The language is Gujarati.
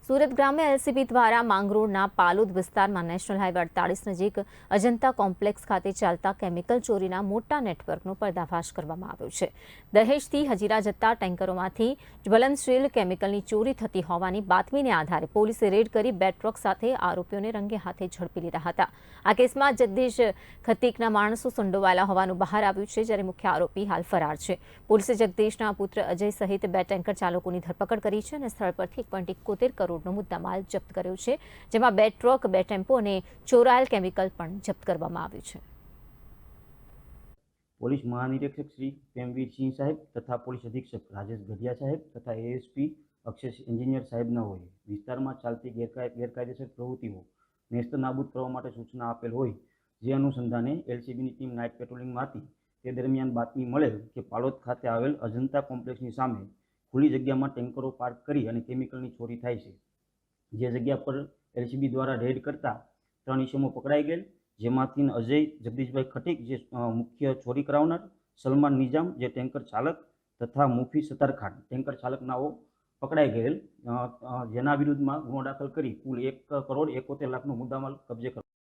સુરત ગ્રામ્ય એલસીબી દ્વારા માંગરોળના પાલોદ વિસ્તારમાં નેશનલ હાઈવે 48 નજીક અજંતા કોમ્પ્લેક્સ ખાતે ચાલતા કેમિકલ ચોરીના મોટા નેટવર્કનો પર્દાફાશ કરવામાં આવ્યો છે। દહેજથી હજીરા જતા ટેન્કરોમાંથી જ્વલનશીલ કેમિકલની ચોરી થતી હોવાની બાતમીને આધારે પોલીસે રેડ કરી 2 ટ્રક સાથે આરોપીઓને રંગે હાથે ઝડપી લીધા હતા। આ કેસમાં જગદીશ ખતીકના માણસો સંડોવાયેલા હોવાનું બહાર આવ્યું છે, જ્યારે મુખ્ય આરોપી હાલ ફરાર છે। પોલીસે જગદીશના પુત્ર અજય સહિત 2 ટેન્કર ચાલકોની ધરપકડ કરી છે અને સ્થળ પરથી 1.71 કરોડનો મુદ્દામાલ જપ્ત કર્યો છે, જેમાં 2 ટ્રક, 2 ટેમ્પો અને ચોરાયેલ કેમિકલ પણ જપ્ત કરવામાં આવ્યું છે। પોલીસ મહાનિરીક્ષક શ્રી પ્રેમવીર સિંહ સાહેબ તથા પોલીસ અધિક્ષક રાજેશ ગઢિયા સાહેબ તથા એએસપી અક્ષય એન્જિનિયર સાહેબના હોય વિસ્તારમાં ચાલતી ગેરકાયદેસર પ્રવૃત્તિઓ નેસ્ત નાબૂદ કરવા માટે સૂચના આપેલ હોય, જે અનુસંધાને એલસીબીની ટીમ નાઇટ પેટ્રોલિંગમાં હતી। તે દરમિયાન બાતમી મળેલ કે પાલોદ ખાતે આવેલ અજંતા કોમ્પ્લેક્સની સામે ખુલ્લી જગ્યામાં ટેન્કરો પાર્ક કરી અને કેમિકલની ચોરી થાય છે। જે જગ્યા પર એલસીબી દ્વારા રેડ કરતા 3 ઇસમો પકડાઈ ગયેલ, જેમાંથી અજય જગદીશભાઈ ખટીક જે મુખ્ય ચોરી કરાવનાર, સલમાન નિજામ જે ટેન્કર ચાલક તથા મુફી સત્તાર ખાન ટેન્કર ચાલકનાઓ પકડાઈ ગયેલ, જેના વિરુદ્ધમાં ગુનો દાખલ કરી કુલ 1 કરોડ 71 લાખનો મુદ્દામાલ કબજે કર્યો।